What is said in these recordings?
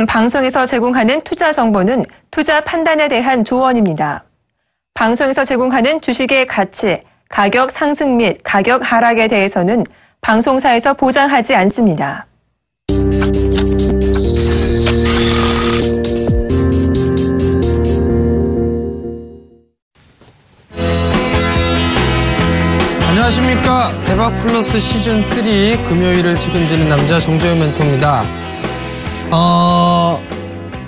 방송에서 제공하는 투자 정보는 투자 판단에 대한 조언입니다. 방송에서 제공하는 주식의 가치, 가격 상승 및 가격 하락에 대해서는 방송사에서 보장하지 않습니다. 안녕하십니까. 대박플러스 시즌3 금요일을 책임지는 남자 정재현 멘토입니다.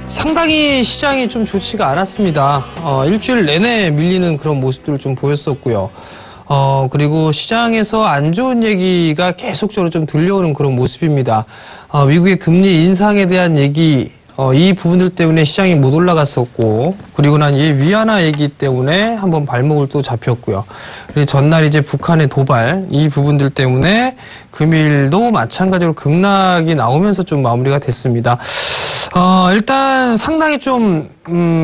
상당히 시장이 좀 좋지가 않았습니다. 일주일 내내 밀리는 그런 모습들을 좀 보였었고요. 그리고 시장에서 안 좋은 얘기가 계속적으로 좀 들려오는 그런 모습입니다. 미국의 금리 인상에 대한 얘기, 이 부분들 때문에 시장이 못 올라갔었고, 그리고 난 이 위안화 얘기 때문에 한번 발목을 또 잡혔고요. 그리고 전날 이제 북한의 도발, 이 부분들 때문에 금일도 마찬가지로 급락이 나오면서 좀 마무리가 됐습니다. 일단 상당히 좀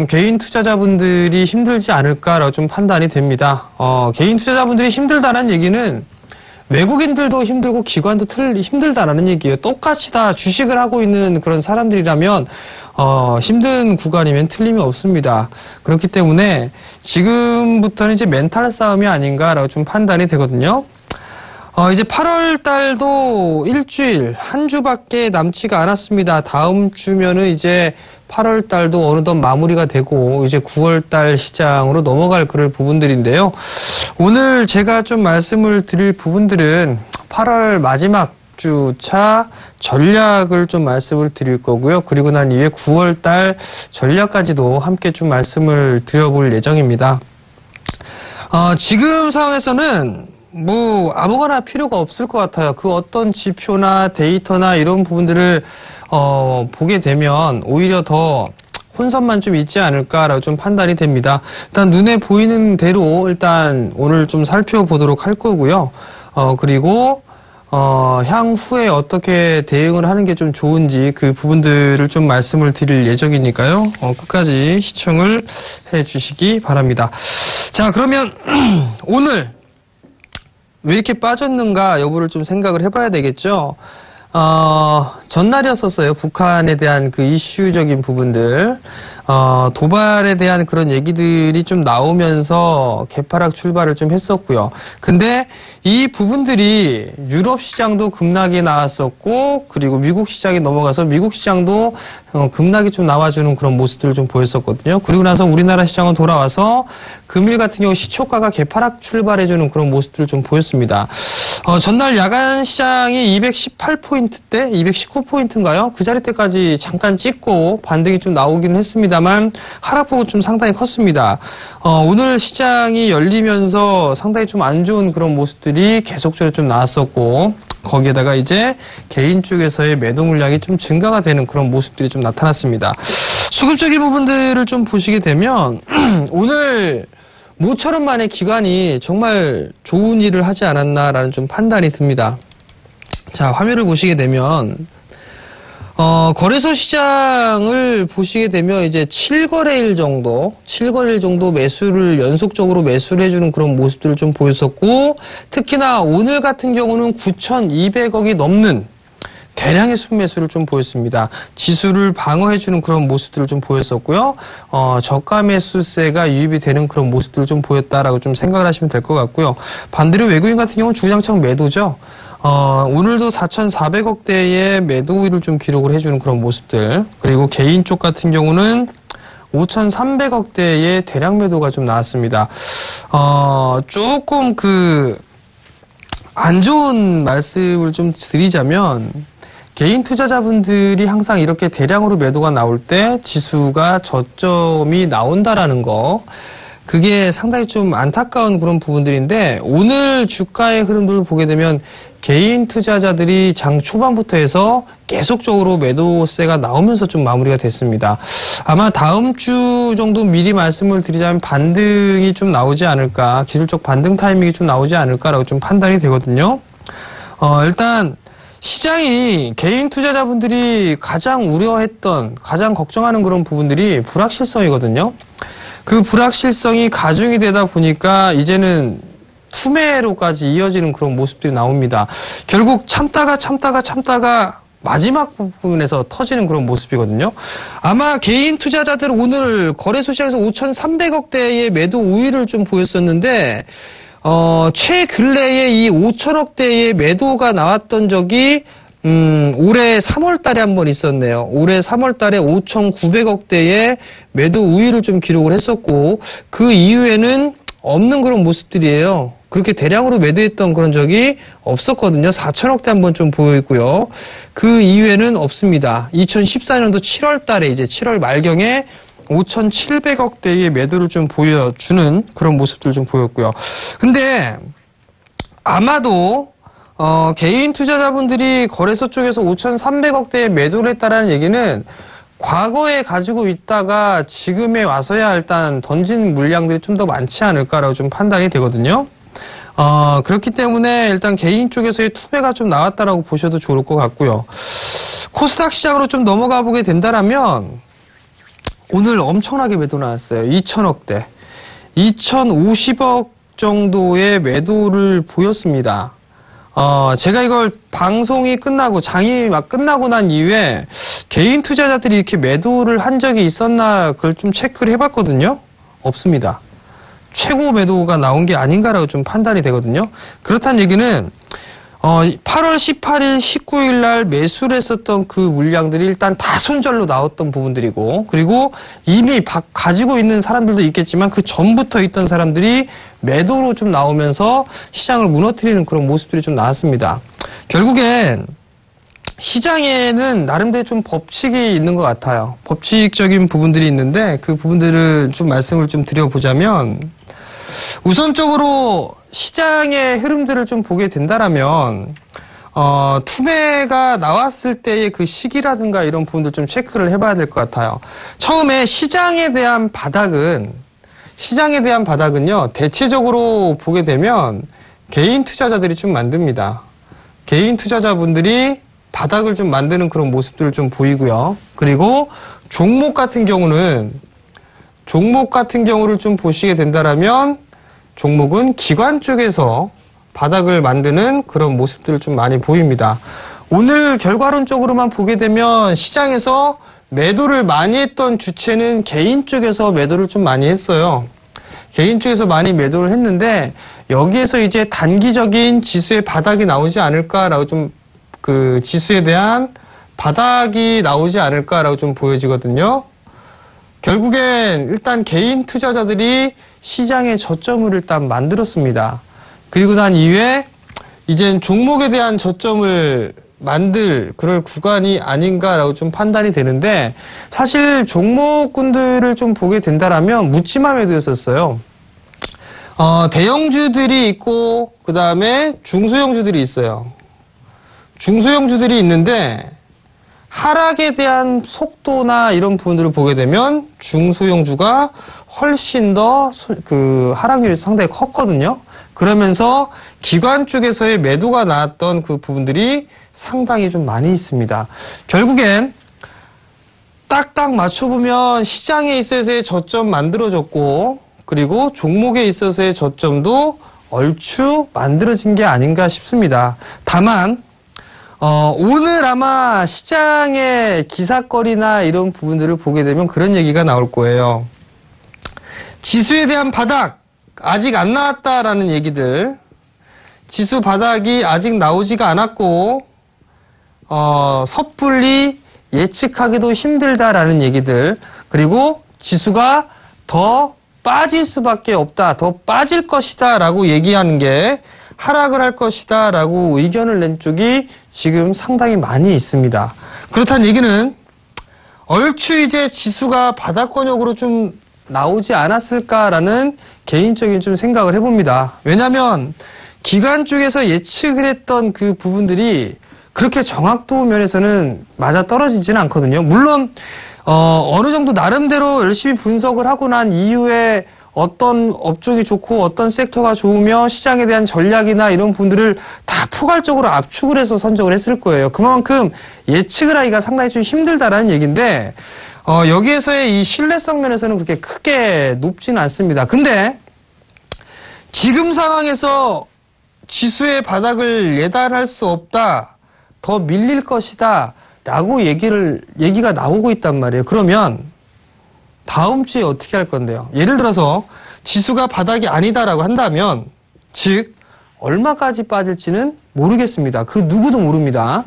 개인 투자자분들이 힘들지 않을까라고 좀 판단이 됩니다. 개인 투자자분들이 힘들다는 얘기는 외국인들도 힘들고 기관도 힘들다라는 얘기예요. 똑같이 다 주식을 하고 있는 그런 사람들이라면 힘든 구간이면 틀림이 없습니다. 그렇기 때문에 지금부터는 이제 멘탈 싸움이 아닌가라고 좀 판단이 되거든요. 이제 8월 달도 일주일, 한 주밖에 남지가 않았습니다. 다음 주면은 이제 8월 달도 어느덧 마무리가 되고 이제 9월 달 시장으로 넘어갈 그럴 부분들인데요. 오늘 제가 좀 말씀을 드릴 부분들은 8월 마지막 주차 전략을 좀 말씀을 드릴 거고요. 그리고 난 이후에 9월 달 전략까지도 함께 좀 말씀을 드려볼 예정입니다. 지금 상황에서는 뭐 아무거나 필요가 없을 것 같아요. 그 어떤 지표나 데이터나 이런 부분들을 보게 되면 오히려 더 혼선만 좀 있지 않을까라고 좀 판단이 됩니다. 일단 눈에 보이는 대로 일단 오늘 좀 살펴보도록 할 거고요. 그리고 향후에 어떻게 대응을 하는 게 좀 좋은지 그 부분들을 좀 말씀을 드릴 예정이니까요. 끝까지 시청을 해 주시기 바랍니다. 자, 그러면 오늘 왜 이렇게 빠졌는가 여부를 좀 생각을 해봐야 되겠죠. 전날이었었어요. 북한에 대한 그 이슈적인 부분들, 도발에 대한 그런 얘기들이 좀 나오면서 개파락 출발을 좀 했었고요. 근데 이 부분들이 유럽 시장도 급락이 나왔었고, 그리고 미국 시장이 넘어가서 미국 시장도 급락이 좀 나와주는 그런 모습들을 좀 보였었거든요. 그리고 나서 우리나라 시장은 돌아와서 금일 같은 경우 시초가가 개파락 출발해주는 그런 모습들을 좀 보였습니다. 전날 야간 시장이 218포인트대, 219포인트인가요? 그 자리 때까지 잠깐 찍고 반등이 좀 나오기는 했습니다만 하락폭은 좀 상당히 컸습니다. 오늘 시장이 열리면서 상당히 좀 안 좋은 그런 모습들이 계속적으로 좀 나왔었고, 거기에다가 이제 개인 쪽에서의 매도 물량이 좀 증가가 되는 그런 모습들이 좀 나타났습니다. 수급적인 부분들을 좀 보시게 되면 오늘 모처럼 만에 기관이 정말 좋은 일을 하지 않았나라는 좀 판단이 듭니다. 자, 화면을 보시게 되면 거래소 시장을 보시게 되면 이제 7거래일 정도 매수를 연속적으로 매수를 해주는 그런 모습들을 좀 보였었고, 특히나 오늘 같은 경우는 9,200억이 넘는 대량의 순매수를 좀 보였습니다. 지수를 방어해주는 그런 모습들을 좀 보였었고요. 저가 매수세가 유입이 되는 그런 모습들을 좀 보였다라고 좀 생각을 하시면 될 것 같고요. 반대로 외국인 같은 경우는 주장창 매도죠. 오늘도 4,400억대의 매도를 좀 기록을 해주는 그런 모습들. 그리고 개인 쪽 같은 경우는 5,300억대의 대량 매도가 좀 나왔습니다. 조금 안 좋은 말씀을 좀 드리자면, 개인 투자자분들이 항상 이렇게 대량으로 매도가 나올 때 지수가 저점이 나온다라는 거, 그게 상당히 좀 안타까운 그런 부분들인데, 오늘 주가의 흐름들을 보게 되면 개인 투자자들이 장 초반부터 해서 계속적으로 매도세가 나오면서 좀 마무리가 됐습니다. 아마 다음 주 정도 미리 말씀을 드리자면 반등이 좀 나오지 않을까, 기술적 반등 타이밍이 좀 나오지 않을까라고 좀 판단이 되거든요. 일단 시장이 개인 투자자분들이 가장 우려했던, 가장 걱정하는 그런 부분들이 불확실성이거든요. 그 불확실성이 가중이 되다 보니까 이제는 투매로까지 이어지는 그런 모습들이 나옵니다. 결국 참다가 마지막 부분에서 터지는 그런 모습이거든요. 아마 개인 투자자들은 오늘 거래소 시장에서 5,300억대의 매도 우위를 좀 보였었는데 최근래에 이 5천억대의 매도가 나왔던 적이 올해 3월 달에 한 번 있었네요. 올해 3월 달에 5,900억대의 매도 우위를 좀 기록을 했었고, 그 이후에는 없는 그런 모습들이에요. 그렇게 대량으로 매도했던 그런 적이 없었거든요. 4천억대 한 번 좀 보이고요. 그 이후에는 없습니다. 2014년도 7월 달에 이제 7월 말경에 5,700억대의 매도를 좀 보여주는 그런 모습들 좀 보였고요. 근데 아마도 개인 투자자분들이 거래소 쪽에서 5,300억대의 매도를 했다라는 얘기는 과거에 가지고 있다가 지금에 와서야 일단 던진 물량들이 좀 더 많지 않을까라고 좀 판단이 되거든요. 그렇기 때문에 일단 개인 쪽에서의 투매가 좀 나왔다라고 보셔도 좋을 것 같고요. 코스닥 시장으로 좀 넘어가 보게 된다라면 오늘 엄청나게 매도 나왔어요. 2천억대. 2,050억 정도의 매도를 보였습니다. 제가 이걸 방송이 끝나고 장이 막 끝나고 난 이후에 개인 투자자들이 이렇게 매도를 한 적이 있었나 그걸 좀 체크를 해봤거든요. 없습니다. 최고 매도가 나온 게 아닌가라고 좀 판단이 되거든요. 그렇다는 얘기는 8월 18일, 19일 날 매수를 했었던 그 물량들이 일단 다 손절로 나왔던 부분들이고, 그리고 이미 가지고 있는 사람들도 있겠지만 그 전부터 있던 사람들이 매도로 좀 나오면서 시장을 무너뜨리는 그런 모습들이 좀 나왔습니다. 결국엔 시장에는 나름대로 좀 법칙이 있는 것 같아요. 법칙적인 부분들이 있는데 그 부분들을 좀 말씀을 좀 드려보자면, 우선적으로 시장의 흐름들을 좀 보게 된다라면 투매가 나왔을 때의 그 시기라든가 이런 부분들 좀 체크를 해봐야 될 것 같아요. 처음에 시장에 대한 바닥은요, 대체적으로 보게 되면 개인 투자자들이 좀 만듭니다. 개인 투자자분들이 바닥을 좀 만드는 그런 모습들을 좀 보이고요. 그리고 종목 같은 경우를 좀 보시게 된다라면 종목은 기관 쪽에서 바닥을 만드는 그런 모습들을 좀 많이 보입니다. 오늘 결과론적으로만 보게 되면 시장에서 매도를 많이 했던 주체는 개인 쪽에서 매도를 좀 많이 했어요. 개인 쪽에서 많이 매도를 했는데 여기에서 이제 단기적인 지수의 바닥이 나오지 않을까라고 좀 그 지수에 대한 바닥이 나오지 않을까라고 좀 보여지거든요. 결국엔 일단 개인 투자자들이 시장의 저점을 일단 만들었습니다. 그리고 난 이후에 이젠 종목에 대한 저점을 만들 그럴 구간이 아닌가라고 좀 판단이 되는데, 사실 종목군들을 좀 보게 된다라면 묻지마 매도였었어요. 대형주들이 있고 그 다음에 중소형주들이 있어요. 중소형주들이 있는데 하락에 대한 속도나 이런 부분들을 보게 되면 중소형주가 훨씬 더 그 하락률이 상당히 컸거든요. 그러면서 기관 쪽에서의 매도가 나왔던 그 부분들이 상당히 좀 많이 있습니다. 결국엔 딱딱 맞춰보면 시장에 있어서의 저점 만들어졌고, 그리고 종목에 있어서의 저점도 얼추 만들어진 게 아닌가 싶습니다. 다만 오늘 아마 시장의 기사거리나 이런 부분들을 보게 되면 그런 얘기가 나올 거예요. 지수에 대한 바닥 아직 안 나왔다라는 얘기들, 지수 바닥이 아직 나오지가 않았고 섣불리 예측하기도 힘들다라는 얘기들, 그리고 지수가 더 빠질 수밖에 없다, 더 빠질 것이다 라고 얘기하는 게 하락을 할 것이다 라고 의견을 낸 쪽이 지금 상당히 많이 있습니다. 그렇다는 얘기는 얼추 이제 지수가 바닥권역으로 좀 나오지 않았을까라는 개인적인 좀 생각을 해봅니다. 왜냐하면 기관 쪽에서 예측을 했던 그 부분들이 그렇게 정확도 면에서는 맞아 떨어지지는 않거든요. 물론 어느 정도 나름대로 열심히 분석을 하고 난 이후에 어떤 업종이 좋고 어떤 섹터가 좋으며 시장에 대한 전략이나 이런 부분들을 다 포괄적으로 압축을 해서 선정을 했을 거예요. 그만큼 예측을 하기가 상당히 좀 힘들다라는 얘기인데 여기에서의 이 신뢰성 면에서는 그렇게 크게 높지는 않습니다. 근데 지금 상황에서 지수의 바닥을 예단할 수 없다, 더 밀릴 것이다 라고 얘기가 나오고 있단 말이에요. 그러면 다음 주에 어떻게 할 건데요? 예를 들어서 지수가 바닥이 아니다라고 한다면, 즉 얼마까지 빠질지는 모르겠습니다. 그 누구도 모릅니다.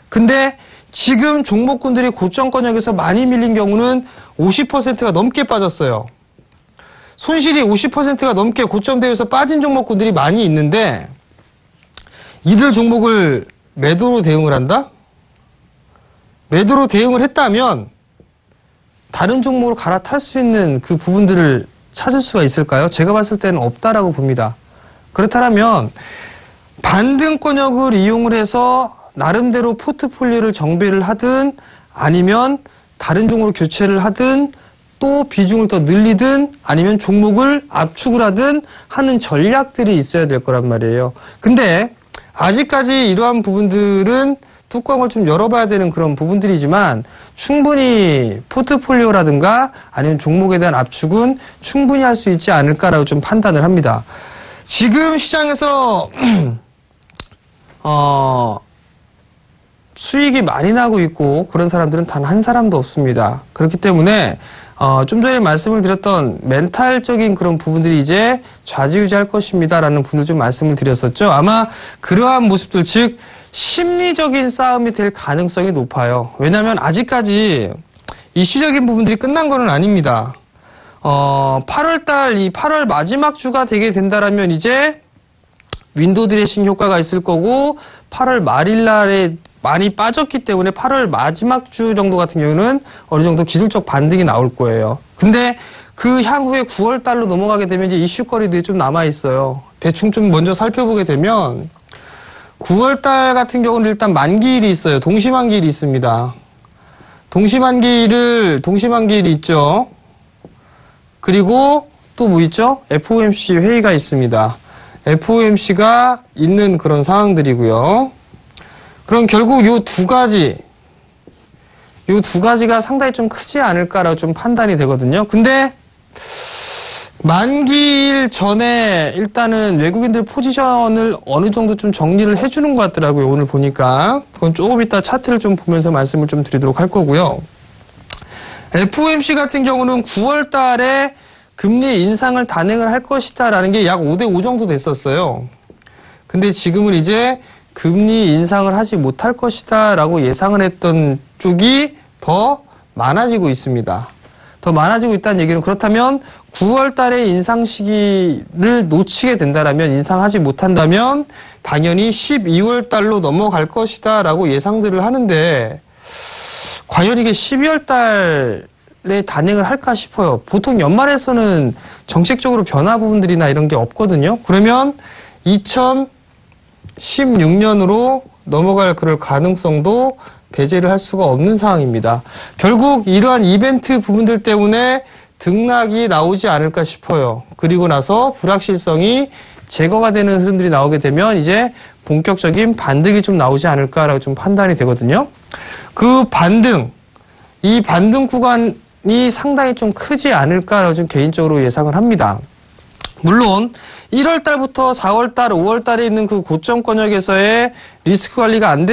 근데 지금 종목군들이 고점권역에서 많이 밀린 경우는 50%가 넘게 빠졌어요. 손실이 50%가 넘게 고점대에서 빠진 종목군들이 많이 있는데, 이들 종목을 매도로 대응을 한다? 매도로 대응을 했다면 다른 종목으로 갈아탈 수 있는 그 부분들을 찾을 수가 있을까요? 제가 봤을 때는 없다라고 봅니다. 그렇다면 반등권역을 이용을 해서 나름대로 포트폴리오를 정비를 하든, 아니면 다른 종목으로 교체를 하든, 또 비중을 더 늘리든, 아니면 종목을 압축을 하든 하는 전략들이 있어야 될 거란 말이에요. 근데 아직까지 이러한 부분들은 뚜껑을 좀 열어봐야 되는 그런 부분들이지만, 충분히 포트폴리오라든가 아니면 종목에 대한 압축은 충분히 할 수 있지 않을까라고 좀 판단을 합니다. 지금 시장에서 수익이 많이 나고 있고 그런 사람들은 단 한 사람도 없습니다. 그렇기 때문에 좀 전에 말씀을 드렸던 멘탈적인 그런 부분들이 이제 좌지우지할 것입니다라는 분을 좀 말씀을 드렸었죠. 아마 그러한 모습들, 즉 심리적인 싸움이 될 가능성이 높아요. 왜냐하면 아직까지 이슈적인 부분들이 끝난 건 아닙니다. 8월달, 이 8월 마지막 주가 되게 된다라면 이제 윈도우 드레싱 효과가 있을 거고, 8월 말일날에 많이 빠졌기 때문에 8월 마지막 주 정도 같은 경우는 어느 정도 기술적 반등이 나올 거예요. 근데 그 향후에 9월달로 넘어가게 되면 이제 이슈거리들이 좀 남아있어요. 대충 좀 먼저 살펴보게 되면 9월달 같은 경우는 일단 만기일이 있어요. 동시만기일이 있습니다. 동시만기일이 있죠. 그리고 또 뭐 있죠? FOMC 회의가 있습니다. FOMC가 있는 그런 상황들이고요. 그럼 결국 요 두 가지가 상당히 좀 크지 않을까라고 좀 판단이 되거든요. 근데 만기일 전에 일단은 외국인들 포지션을 어느 정도 좀 정리를 해주는 것 같더라고요. 오늘 보니까. 그건 조금 이따 차트를 좀 보면서 말씀을 좀 드리도록 할 거고요. FOMC 같은 경우는 9월 달에 금리 인상을 단행을 할 것이다라는 게 약 5대5 정도 됐었어요. 근데 지금은 이제 금리 인상을 하지 못할 것이다라고 예상을 했던 쪽이 더 많아지고 있습니다. 더 많아지고 있다는 얘기는, 그렇다면 9월 달에 인상 시기를 놓치게 된다라면, 인상하지 못한다면 당연히 12월 달로 넘어갈 것이다라고 예상들을 하는데, 과연 이게 12월 달에 단행을 할까 싶어요. 보통 연말에서는 정책적으로 변화 부분들이나 이런 게 없거든요. 그러면 2016년으로 넘어갈 그럴 가능성도 배제를 할 수가 없는 상황입니다. 결국 이러한 이벤트 부분들 때문에 등락이 나오지 않을까 싶어요. 그리고 나서 불확실성이 제거가 되는 흐름들이 나오게 되면 이제 본격적인 반등이 좀 나오지 않을까라고 좀 판단이 되거든요. 그 이 반등 구간이 상당히 좀 크지 않을까라고 좀 개인적으로 예상을 합니다. 물론 1월 달부터 4월 달, 5월 달에 있는 그 고점권역에서의 리스크 관리가 안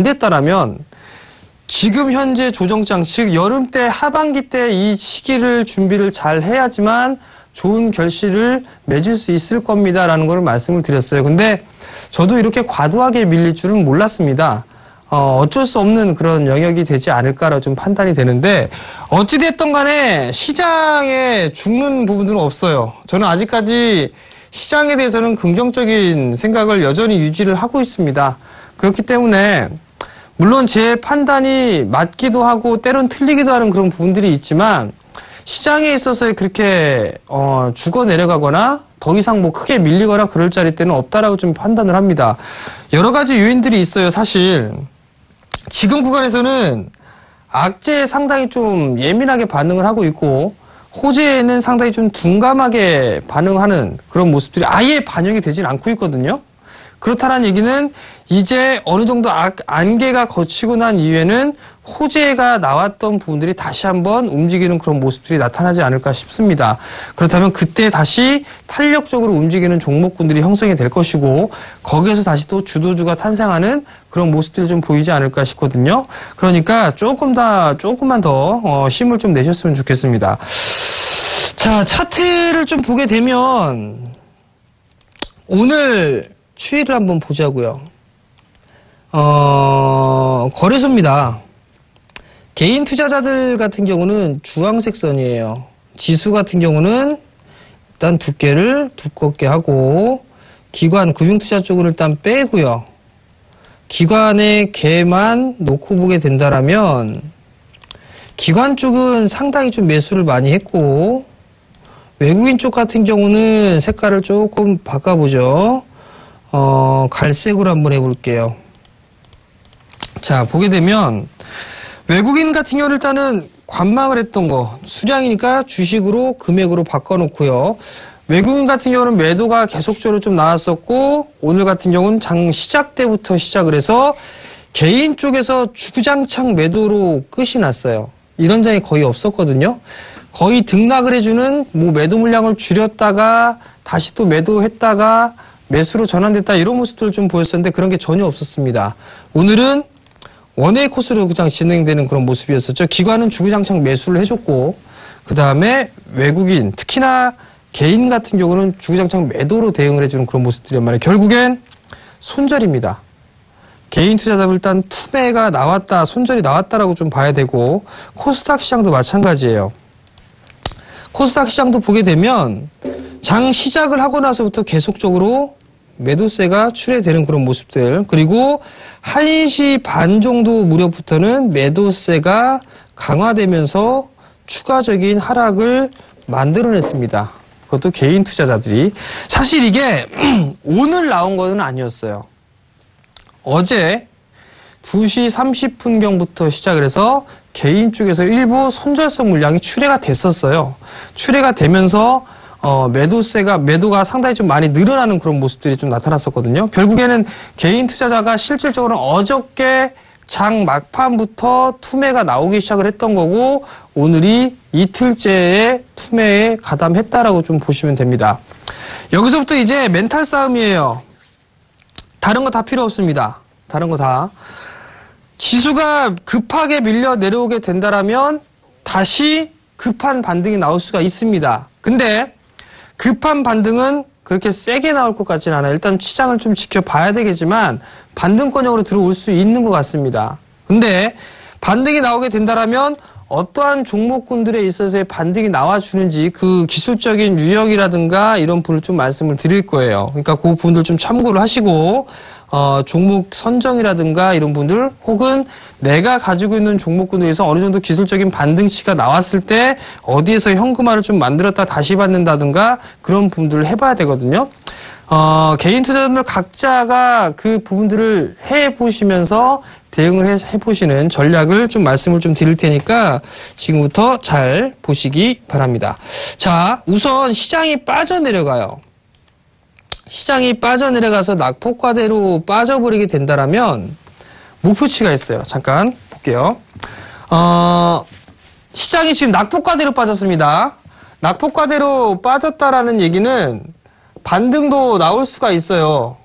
됐다라면, 지금 현재 조정장, 즉 여름 때, 하반기 때 이 시기를 준비를 잘 해야지만 좋은 결실을 맺을 수 있을 겁니다라는 걸 말씀을 드렸어요. 근데 저도 이렇게 과도하게 밀릴 줄은 몰랐습니다. 어쩔 수 없는 그런 영역이 되지 않을까라고 좀 판단이 되는데, 어찌됐든 간에 시장에 죽는 부분들은 없어요. 저는 아직까지 시장에 대해서는 긍정적인 생각을 여전히 유지를 하고 있습니다. 그렇기 때문에 물론 제 판단이 맞기도 하고 때론 틀리기도 하는 그런 부분들이 있지만, 시장에 있어서 그렇게 죽어 내려가거나 더 이상 뭐 크게 밀리거나 그럴 자리 때는 없다라고 좀 판단을 합니다. 여러 가지 요인들이 있어요. 사실 지금 구간에서는 악재에 상당히 좀 예민하게 반응을 하고 있고, 호재에는 상당히 좀 둔감하게 반응하는 그런 모습들이 아예 반영이 되진 않고 있거든요. 그렇다는 얘기는 이제 어느 정도 안개가 거치고 난 이후에는 호재가 나왔던 부분들이 다시 한번 움직이는 그런 모습들이 나타나지 않을까 싶습니다. 그렇다면 그때 다시 탄력적으로 움직이는 종목군들이 형성이 될 것이고 거기에서 다시 또 주도주가 탄생하는 그런 모습들이 좀 보이지 않을까 싶거든요. 그러니까 조금만 더 힘을 좀 내셨으면 좋겠습니다. 자, 차트를 좀 보게 되면 오늘 추이를 한번 보자고요. 거래소입니다. 개인 투자자들 같은 경우는 주황색 선이에요. 지수 같은 경우는 일단 두께를 두껍게 하고 기관, 금융투자 쪽은 일단 빼고요. 기관의 개만 놓고 보게 된다라면 기관 쪽은 상당히 좀 매수를 많이 했고 외국인 쪽 같은 경우는 색깔을 조금 바꿔보죠. 갈색으로 한번 해볼게요. 자, 보게 되면 외국인 같은 경우는 일단은 관망을 했던 거 수량이니까 주식으로 금액으로 바꿔놓고요. 외국인 같은 경우는 매도가 계속적으로 좀 나왔었고 오늘 같은 경우는 장 시작 때부터 시작을 해서 개인 쪽에서 주구장창 매도로 끝이 났어요. 이런 장이 거의 없었거든요. 거의 등락을 해주는 매도 물량을 줄였다가 다시 또 매도했다가 매수로 전환됐다 이런 모습들을 좀 보였었는데 그런 게 전혀 없었습니다. 오늘은 원웨이 코스로 그냥 진행되는 그런 모습이었었죠. 기관은 주구장창 매수를 해줬고 그 다음에 외국인 특히나 개인 같은 경우는 주구장창 매도로 대응을 해주는 그런 모습들이란 말이에요. 결국엔 손절입니다. 개인 투자자들 일단 투매가 나왔다, 손절이 나왔다라고 좀 봐야 되고 코스닥 시장도 마찬가지예요. 코스닥 시장도 보게 되면 장 시작을 하고 나서부터 계속적으로 매도세가 출회되는 그런 모습들 그리고 1시 반 정도 무렵부터는 매도세가 강화되면서 추가적인 하락을 만들어냈습니다. 그것도 개인 투자자들이. 사실 이게 오늘 나온 거는 아니었어요. 어제 2시 30분경부터 시작을 해서 개인 쪽에서 일부 손절성 물량이 출회가 됐었어요. 출회가 되면서 매도가 상당히 좀 많이 늘어나는 그런 모습들이 좀 나타났었거든요. 결국에는 개인 투자자가 실질적으로 어저께 장 막판부터 투매가 나오기 시작을 했던 거고 오늘이 이틀째의 투매에 가담했다라고 좀 보시면 됩니다. 여기서부터 이제 멘탈 싸움이에요. 다른 거 다 필요 없습니다. 다른 거 다. 지수가 급하게 밀려 내려오게 된다라면 다시 급한 반등이 나올 수가 있습니다. 근데 급한 반등은 그렇게 세게 나올 것 같지는 않아요. 일단 시장을 좀 지켜봐야 되겠지만 반등권역으로 들어올 수 있는 것 같습니다. 근데 반등이 나오게 된다라면 어떠한 종목군들에 있어서의 반등이 나와주는지 그 기술적인 유형이라든가 이런 부분을 좀 말씀을 드릴 거예요. 그러니까 그 부분들 좀 참고를 하시고 종목 선정이라든가 이런 분들 혹은 내가 가지고 있는 종목군에서 어느 정도 기술적인 반등치가 나왔을 때 어디에서 현금화를 좀 만들었다 다시 받는다든가 그런 부분들을 해봐야 되거든요. 개인 투자자들 각자가 그 부분들을 해보시면서 대응을 해보시는 전략을 좀 말씀을 좀 드릴 테니까 지금부터 잘 보시기 바랍니다. 자, 우선 시장이 빠져내려가요. 시장이 빠져내려가서 낙폭과대로 빠져버리게 된다라면 목표치가 있어요. 잠깐 볼게요. 시장이 지금 낙폭과대로 빠졌습니다. 낙폭과대로 빠졌다라는 얘기는 반등도 나올 수가 있어요.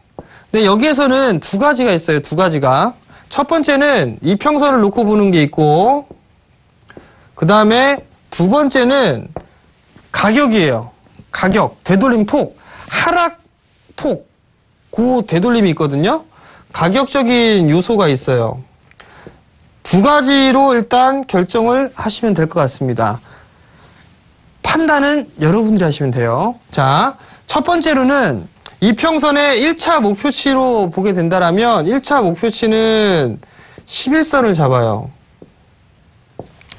근데 여기에서는 두 가지가 있어요. 두 가지가. 첫 번째는 이평선을 놓고 보는 게 있고 그 다음에 두 번째는 가격이에요. 가격, 되돌림 폭, 하락 폭, 그 되돌림이 있거든요. 가격적인 요소가 있어요. 두 가지로 일단 결정을 하시면 될 것 같습니다. 판단은 여러분들이 하시면 돼요. 자, 첫 번째로는 이평선의 1차 목표치로 보게 된다라면 1차 목표치는 11선을 잡아요.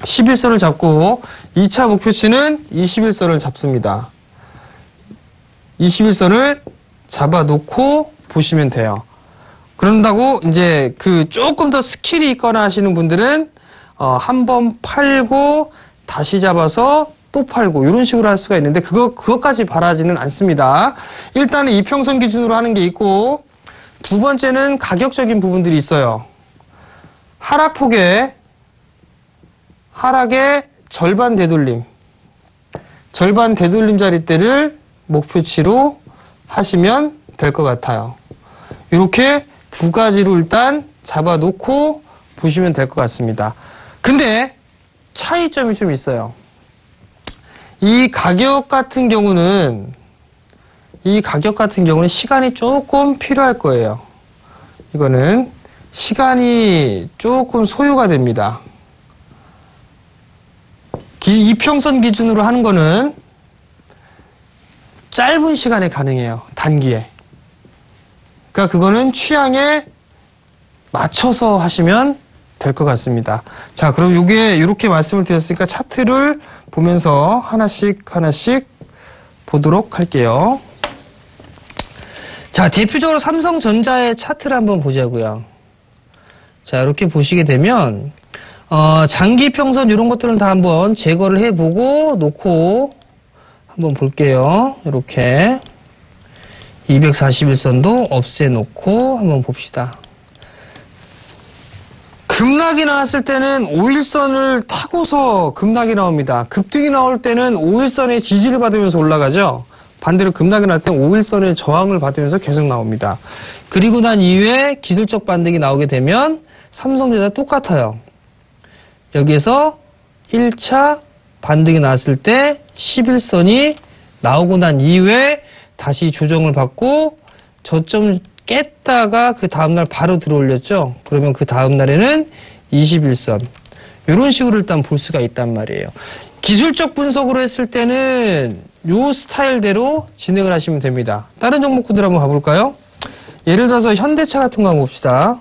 11선을 잡고 2차 목표치는 21선을 잡습니다. 21선을 잡아놓고 보시면 돼요. 그런다고 이제 그 조금 더 스킬이 있거나 하시는 분들은 한번 팔고 다시 잡아서 또 팔고 이런 식으로 할 수가 있는데 그것까지 바라지는 않습니다. 일단은 이평선 기준으로 하는 게 있고 두 번째는 가격적인 부분들이 있어요. 하락폭에 하락의 절반 되돌림 자릿대를 목표치로 하시면 될 것 같아요. 이렇게 두 가지로 일단 잡아놓고 보시면 될 것 같습니다. 근데 차이점이 좀 있어요. 이 가격 같은 경우는 시간이 조금 필요할 거예요. 이거는 시간이 조금 소요가 됩니다. 이평선 기준으로 하는 거는 짧은 시간에 가능해요. 단기에. 그러니까 그거는 취향에 맞춰서 하시면 될 것 같습니다. 자, 그럼 요게 이렇게 말씀을 드렸으니까 차트를 보면서 하나씩 보도록 할게요. 자, 대표적으로 삼성전자의 차트를 한번 보자고요. 자, 이렇게 보시게 되면 장기 평선 이런 것들은 다 한번 제거를 해보고 놓고 한번 볼게요. 이렇게 241선도 없애놓고 한번 봅시다. 급락이 나왔을 때는 5일선을 타고서 급락이 나옵니다. 급등이 나올 때는 5일선의 지지를 받으면서 올라가죠. 반대로 급락이 날 때는 5일선의 저항을 받으면서 계속 나옵니다. 그리고 난 이후에 기술적 반등이 나오게 되면 삼성전자 똑같아요. 여기에서 1차 반등이 나왔을 때 11선이 나오고 난 이후에 다시 조정을 받고 저점 깼다가 그 다음날 바로 들어올렸죠. 그러면 그 다음날에는 21선. 이런 식으로 일단 볼 수가 있단 말이에요. 기술적 분석으로 했을 때는 요 스타일대로 진행을 하시면 됩니다. 다른 종목군들 한번 가볼까요? 예를 들어서 현대차 같은 거 한번 봅시다.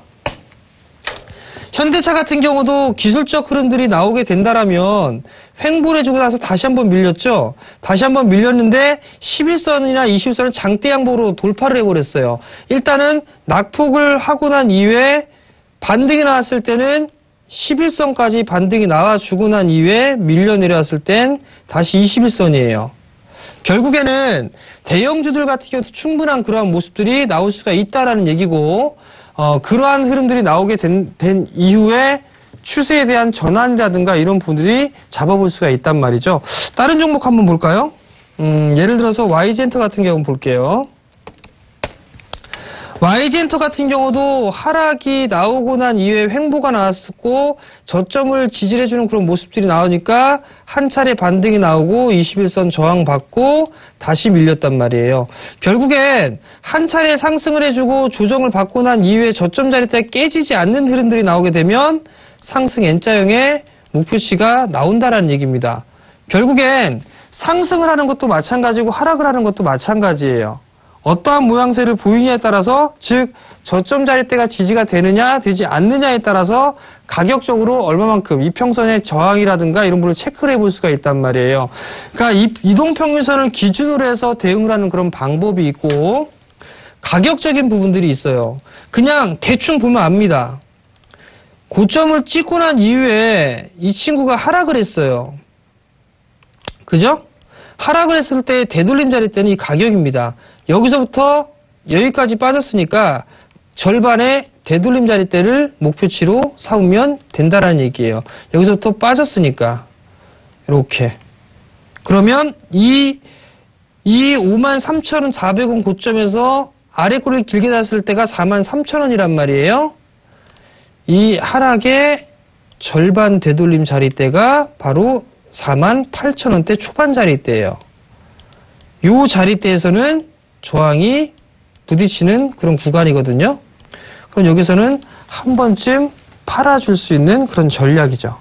현대차 같은 경우도 기술적 흐름들이 나오게 된다라면 횡보를 해주고 나서 다시 한번 밀렸죠. 다시 한번 밀렸는데 11선이나 20선은 장대 양보로 돌파를 해버렸어요. 일단은 낙폭을 하고 난 이후에 반등이 나왔을 때는 11선까지 반등이 나와주고 난 이후에 밀려 내려왔을 땐 다시 21선이에요. 결국에는 대형주들 같은 경우도 충분한 그러한 모습들이 나올 수가 있다라는 얘기고 그러한 흐름들이 나오게 된 이후에 추세에 대한 전환이라든가 이런 부분들이 잡아볼 수가 있단 말이죠. 다른 종목 한번 볼까요? 예를 들어서 YG엔터 같은 경우 볼게요. YG엔터 같은 경우도 하락이 나오고 난 이후에 횡보가 나왔었고 저점을 지지해주는 그런 모습들이 나오니까 한 차례 반등이 나오고 21선 저항받고 다시 밀렸단 말이에요. 결국엔 한 차례 상승을 해주고 조정을 받고 난 이후에 저점 자리대 깨지지 않는 흐름들이 나오게 되면 상승 N자형의 목표치가 나온다라는 얘기입니다. 결국엔 상승을 하는 것도 마찬가지고 하락을 하는 것도 마찬가지예요. 어떠한 모양새를 보이냐에 따라서 즉 저점 자리대가 지지가 되느냐 되지 않느냐에 따라서 가격적으로 얼마만큼 이평선의 저항이라든가 이런 부분을 체크를 해볼 수가 있단 말이에요. 그러니까 이동평균선을 기준으로 해서 대응을 하는 그런 방법이 있고 가격적인 부분들이 있어요. 그냥 대충 보면 압니다. 고점을 찍고 난 이후에 이 친구가 하락을 했어요. 그죠? 하락을 했을 때 되돌림 자리대는 이 가격입니다. 여기서부터 여기까지 빠졌으니까 절반의 되돌림 자리대를 목표치로 삼으면 된다라는 얘기예요. 여기서부터 빠졌으니까 이렇게. 그러면 이 53,400원 고점에서 아래 꼬리를 길게 닿았을 때가 43,000원이란 말이에요. 이 하락의 절반 되돌림 자리대가 바로 48,000원대 초반 자리대예요. 요 자리대에서는 저항이 부딪히는 그런 구간이거든요. 그럼 여기서는 한 번쯤 팔아줄 수 있는 그런 전략이죠.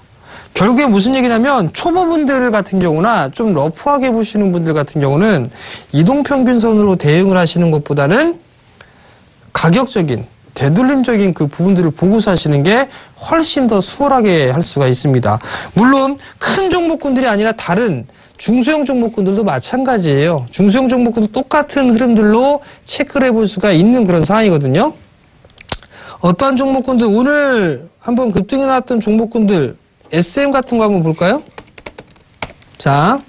결국에 무슨 얘기냐면 초보분들 같은 경우나 좀 러프하게 보시는 분들 같은 경우는 이동평균선으로 대응을 하시는 것보다는 가격적인 되돌림적인 그 부분들을 보고서 하시는 게 훨씬 더 수월하게 할 수가 있습니다. 물론 큰 종목군들이 아니라 다른 중소형 종목군들도 마찬가지예요. 중소형 종목군도 똑같은 흐름들로 체크를 해볼 수가 있는 그런 상황이거든요. 어떠한 종목군들 오늘 한번 급등이 나왔던 종목군들 SM 같은 거 한번 볼까요? 자,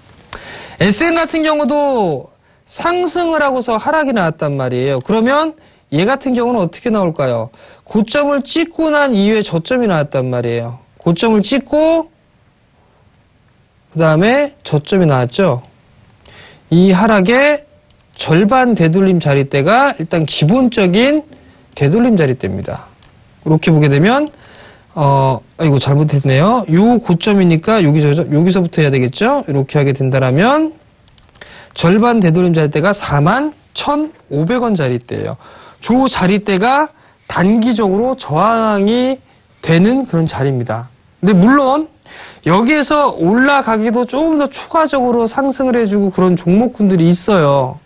SM 같은 경우도 상승을 하고서 하락이 나왔단 말이에요. 그러면 얘 같은 경우는 어떻게 나올까요? 고점을 찍고 난 이후에 저점이 나왔단 말이에요. 고점을 찍고 그 다음에 저점이 나왔죠. 이 하락의 절반 되돌림 자리대가 일단 기본적인 되돌림 자리대입니다. 이렇게 보게 되면 이거 잘못했네요. 요 고점이니까 여기서부터 해야 되겠죠. 이렇게 하게 된다라면 절반 되돌림 자리대가 41,500원 자리대예요. 저 자리대가 단기적으로 저항이 되는 그런 자리입니다. 근데 물론 여기에서 올라가기도 조금 더 추가적으로 상승을 해주고 그런 종목군들이 있어요.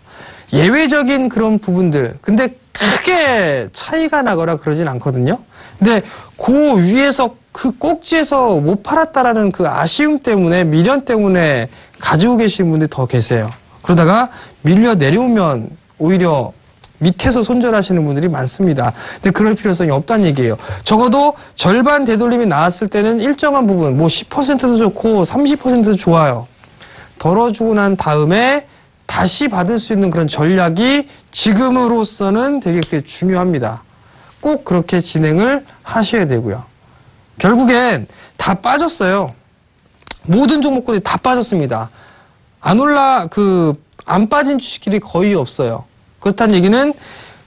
예외적인 그런 부분들. 근데 크게 차이가 나거나 그러진 않거든요. 근데 그 위에서 그 꼭지에서 못 팔았다라는 그 아쉬움 때문에, 미련 때문에 가지고 계신 분들이 더 계세요. 그러다가 밀려 내려오면 오히려 밑에서 손절하시는 분들이 많습니다. 근데 그럴 필요성이 없다는 얘기예요. 적어도 절반 되돌림이 나왔을 때는 일정한 부분, 뭐 10%도 좋고 30%도 좋아요. 덜어주고 난 다음에 다시 받을 수 있는 그런 전략이 지금으로서는 되게 중요합니다. 꼭 그렇게 진행을 하셔야 되고요. 결국엔 다 빠졌어요. 모든 종목군이 다 빠졌습니다. 안 빠진 주식들이 거의 없어요. 그렇다는 얘기는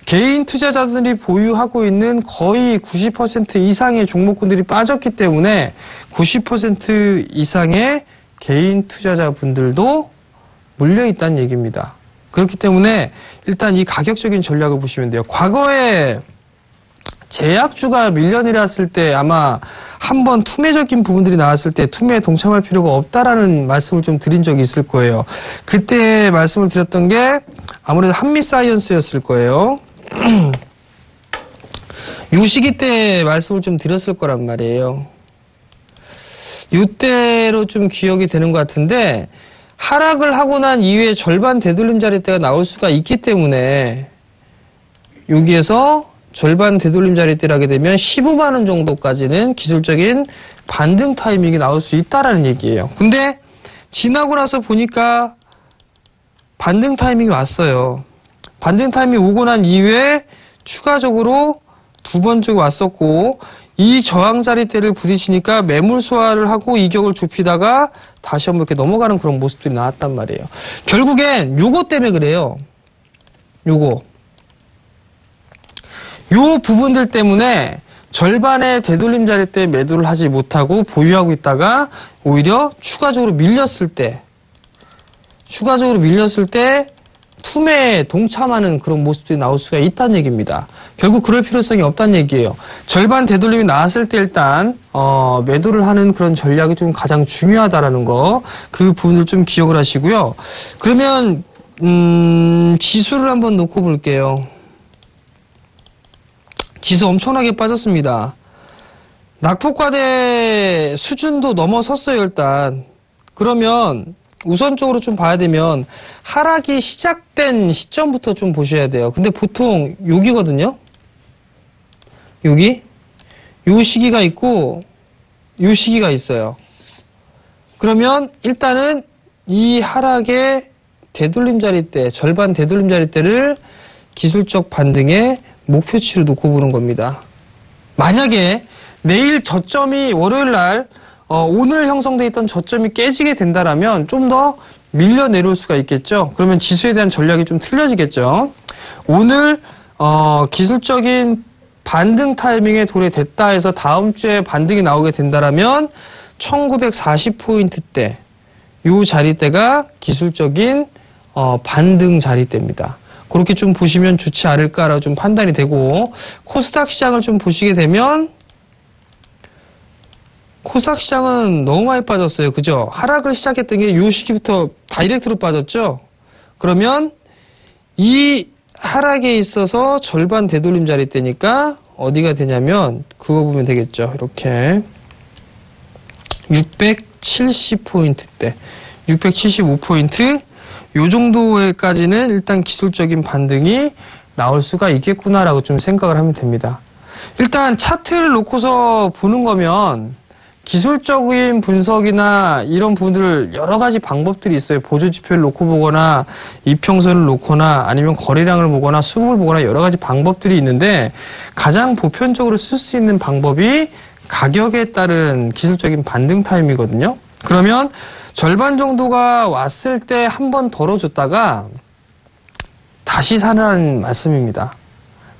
개인 투자자들이 보유하고 있는 거의 90% 이상의 종목군들이 빠졌기 때문에 90% 이상의 개인 투자자분들도 물려 있다는 얘기입니다. 그렇기 때문에 일단 이 가격적인 전략을 보시면 돼요. 과거에 제약주가 밀려 내렸을 때 아마 한번 투매적인 부분들이 나왔을 때 투매에 동참할 필요가 없다라는 말씀을 좀 드린 적이 있을 거예요. 그때 말씀을 드렸던 게 아무래도 한미사이언스였을 거예요. 요 시기 때 말씀을 좀 드렸을 거란 말이에요. 요때로 좀 기억이 되는 것 같은데 하락을 하고 난 이후에 절반 되돌림 자리대가 나올 수가 있기 때문에 여기에서 절반 되돌림 자리대를 하게 되면 15만 원 정도까지는 기술적인 반등 타이밍이 나올 수 있다라는 얘기예요. 근데 지나고 나서 보니까 반등 타이밍이 왔어요. 반등 타이밍이 오고 난 이후에 추가적으로 두 번 쭉 왔었고 이 저항 자리대를 부딪히니까 매물 소화를 하고 이격을 좁히다가 다시 한번 이렇게 넘어가는 그런 모습들이 나왔단 말이에요. 결국엔 요거 때문에 그래요. 요 부분들 때문에 절반의 되돌림 자리대 매도를 하지 못하고 보유하고 있다가 오히려 추가적으로 밀렸을 때 투매에 동참하는 그런 모습들이 나올 수가 있다는 얘기입니다. 결국 그럴 필요성이 없다는 얘기예요. 절반 되돌림이 나왔을 때 일단 매도를 하는 그런 전략이 좀 가장 중요하다라는 거, 그 부분을 좀 기억을 하시고요. 그러면 지수를 한번 놓고 볼게요. 지수 엄청나게 빠졌습니다. 낙폭과대 수준도 넘어섰어요, 일단. 그러면 우선적으로 좀 봐야 되면 하락이 시작된 시점부터 좀 보셔야 돼요. 근데 보통 여기거든요. 여기? 요 시기가 있고 요 시기가 있어요. 그러면 일단은 이 하락의 되돌림 자리대, 절반 되돌림 자리대를 기술적 반등의 목표치로 놓고 보는 겁니다. 만약에 내일 저점이 월요일 날 오늘 형성돼 있던 저점이 깨지게 된다라면 좀 더 밀려 내려올 수가 있겠죠. 그러면 지수에 대한 전략이 좀 틀려지겠죠. 오늘 기술적인 반등 타이밍에 도래됐다 해서 다음 주에 반등이 나오게 된다라면 1940포인트대 요 자리대가 기술적인 반등 자리대입니다. 그렇게 좀 보시면 좋지 않을까라고 좀 판단이 되고, 코스닥 시장을 좀 보시게 되면 코스닥 시장은 너무 많이 빠졌어요. 그죠? 하락을 시작했던 게 요 시기부터 다이렉트로 빠졌죠? 그러면 이 하락에 있어서 절반 되돌림 자리대니까 어디가 되냐면 그거 보면 되겠죠. 이렇게 670포인트대, 675포인트 요 정도에까지는 일단 기술적인 반등이 나올 수가 있겠구나라고 좀 생각을 하면 됩니다. 일단 차트를 놓고서 보는 거면 기술적인 분석이나 이런 부분들 여러 가지 방법들이 있어요. 보조지표를 놓고 보거나 이평선을 놓거나 아니면 거래량을 보거나 수급을 보거나 여러 가지 방법들이 있는데 가장 보편적으로 쓸 수 있는 방법이 가격에 따른 기술적인 반등 타임이거든요. 그러면 절반 정도가 왔을 때 한 번 덜어줬다가 다시 사라는 말씀입니다.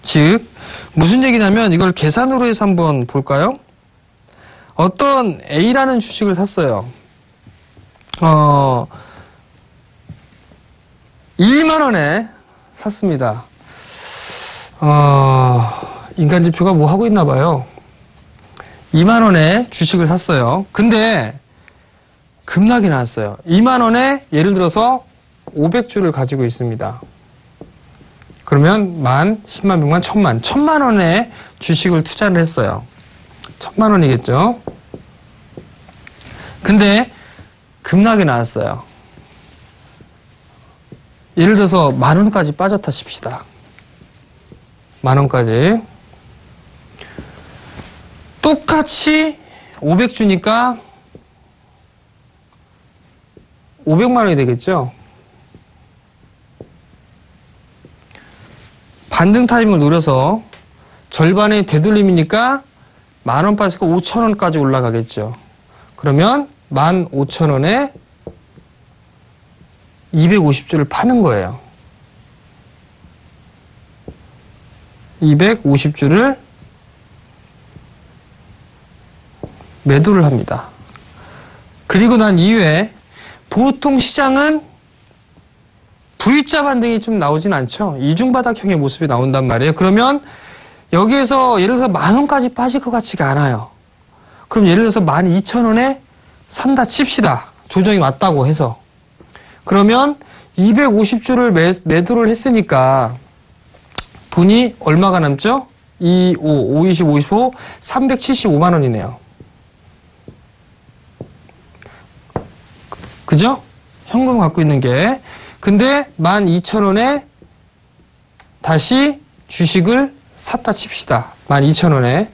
즉 무슨 얘기냐면 이걸 계산으로 해서 한번 볼까요? 어떤 A라는 주식을 샀어요. 2만 원에 샀습니다. 인간지표가 뭐 하고 있나 봐요. 2만 원에 주식을 샀어요. 근데 급락이 나왔어요. 2만 원에 예를 들어서 500주를 가지고 있습니다. 그러면 만, 10만, 100만, 1000만. 1000만 원에 주식을 투자를 했어요. 1000만 원이겠죠. 근데 급락이 나왔어요. 예를 들어서 만 원까지 빠졌다 칩시다. 만 원까지. 똑같이 500주니까 500만 원이 되겠죠. 반등 타임을 노려서 절반의 되돌림이니까 만 원 빠지고 5천 원까지 올라가겠죠. 그러면 15,000원에 250주를 파는 거예요. 250주를 매도를 합니다. 그리고 난 이후에 보통 시장은 V자 반등이 좀 나오진 않죠. 이중바닥형의 모습이 나온단 말이에요. 그러면 여기에서 예를 들어서 만 원까지 빠질 것 같지가 않아요. 그럼 예를 들어서 12,000원에 산다 칩시다. 조정이 왔다고 해서. 그러면 250주를 매도를 했으니까 돈이 얼마가 남죠? 5, 20, 55, 375만 원이네요. 그죠? 현금 갖고 있는 게. 근데 12,000원에 다시 주식을 샀다 칩시다. 12,000원에.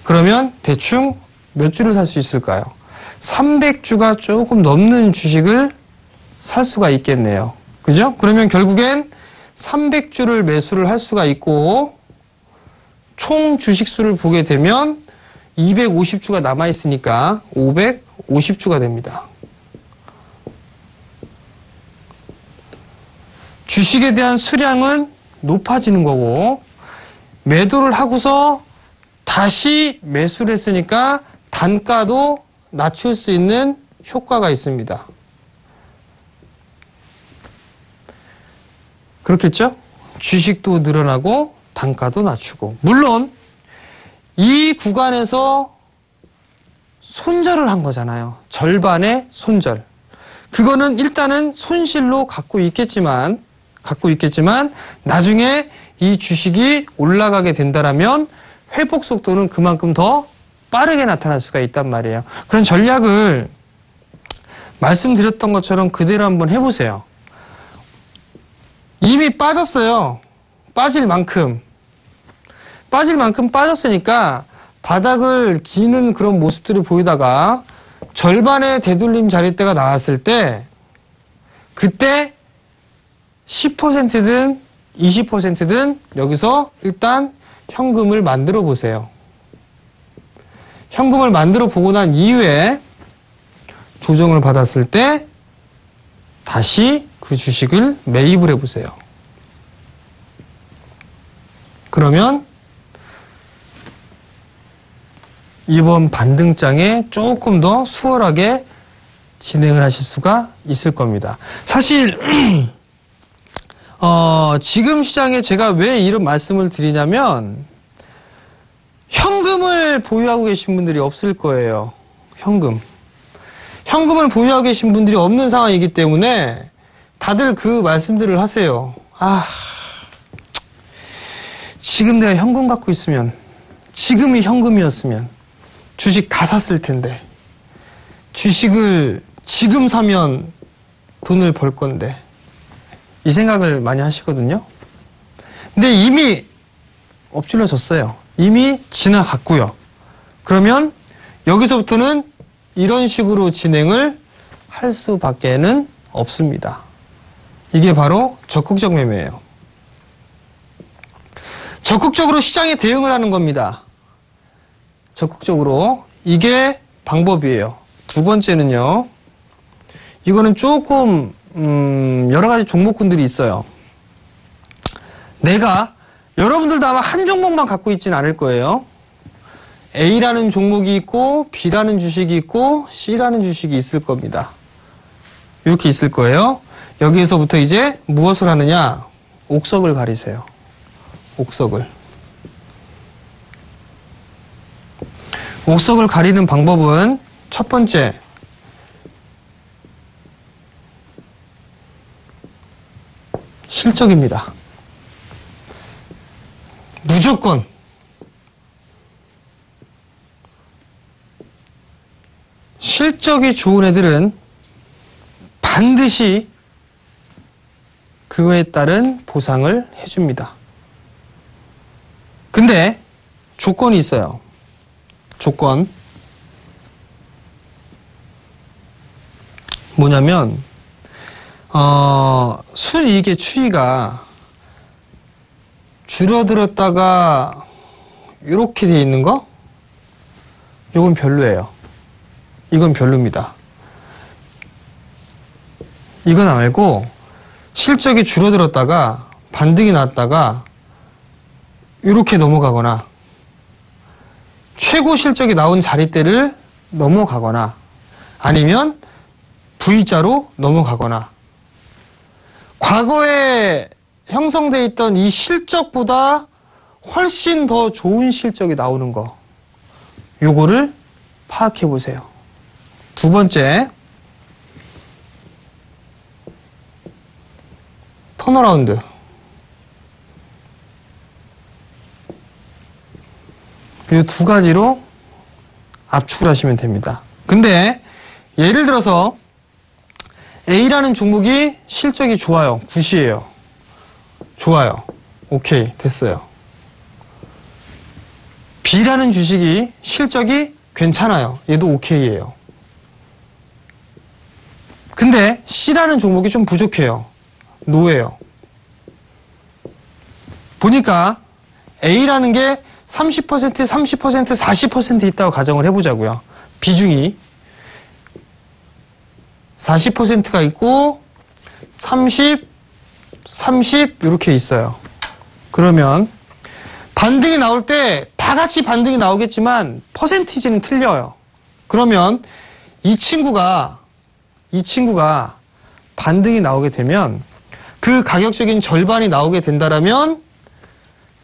그러면 대충 몇 주를 살 수 있을까요? 300주가 조금 넘는 주식을 살 수가 있겠네요. 그죠? 그러면 결국엔 300주를 매수를 할 수가 있고 총 주식수를 보게 되면 250주가 남아있으니까 550주가 됩니다. 주식에 대한 수량은 높아지는 거고 매도를 하고서 다시 매수를 했으니까 단가도 낮출 수 있는 효과가 있습니다. 그렇겠죠? 주식도 늘어나고 단가도 낮추고. 물론 이 구간에서 손절을 한 거잖아요. 절반의 손절. 그거는 일단은 손실로 갖고 있겠지만 나중에 이 주식이 올라가게 된다라면 회복 속도는 그만큼 더 빠르게 나타날 수가 있단 말이에요. 그런 전략을 말씀드렸던 것처럼 그대로 한번 해보세요. 이미 빠졌어요. 빠질 만큼 빠졌으니까 바닥을 기는 그런 모습들을 보이다가 절반의 되돌림 자리대가 나왔을 때 그때 10%든 20%든 여기서 일단 현금을 만들어 보세요. 현금을 만들어 보고 난 이후에 조정을 받았을 때 다시 그 주식을 매입을 해보세요. 그러면 이번 반등장에 조금 더 수월하게 진행을 하실 수가 있을 겁니다. 사실 지금 시장에 제가 왜 이런 말씀을 드리냐면 현금을 보유하고 계신 분들이 없을 거예요. 현금을 보유하고 계신 분들이 없는 상황이기 때문에 다들 그 말씀들을 하세요. 지금 내가 현금 갖고 있으면, 지금이 현금이었으면 주식 다 샀을 텐데, 주식을 지금 사면 돈을 벌 건데, 이 생각을 많이 하시거든요. 근데 이미 엎질러졌어요. 이미 지나갔고요. 그러면 여기서부터는 이런 식으로 진행을 할 수밖에는 없습니다. 이게 바로 적극적 매매예요. 적극적으로 시장에 대응을 하는 겁니다. 적극적으로. 이게 방법이에요. 두 번째는요. 이거는 조금 여러 가지 종목군들이 있어요. 내가 여러분들도 아마 한 종목만 갖고 있지는 않을 거예요. A라는 종목이 있고 B라는 주식이 있고 C라는 주식이 있을 겁니다. 이렇게 있을 거예요. 여기에서부터 이제 무엇을 하느냐? 옥석을 가리세요. 옥석을. 옥석을 가리는 방법은 첫 번째, 실적입니다. 무조건 실적이 좋은 애들은 반드시 그거에 따른 보상을 해줍니다. 근데 조건이 있어요. 조건. 뭐냐면 순이익의 추이가 줄어들었다가 이렇게 돼 있는 거? 이건 별로예요. 이건 별로입니다. 이건 말고 실적이 줄어들었다가 반등이 났다가 이렇게 넘어가거나 최고 실적이 나온 자리대를 넘어가거나 아니면 V자로 넘어가거나 과거에 형성되어 있던 이 실적보다 훨씬 더 좋은 실적이 나오는 거, 요거를 파악해 보세요. 두 번째, 턴어라운드. 이 두 가지로 압축을 하시면 됩니다. 근데 예를 들어서 A라는 종목이 실적이 좋아요. 굿이에요. 좋아요. 오케이. 됐어요. B라는 주식이 실적이 괜찮아요. 얘도 오케이예요. 근데 C라는 종목이 좀 부족해요. 노예요. 보니까 A라는 게 30%, 40% 있다고 가정을 해보자고요. 비중이 40%가 있고 30 이렇게 있어요. 그러면 반등이 나올 때 다 같이 반등이 나오겠지만 퍼센티지는 틀려요. 그러면 이 친구가 반등이 나오게 되면 그 가격적인 절반이 나오게 된다라면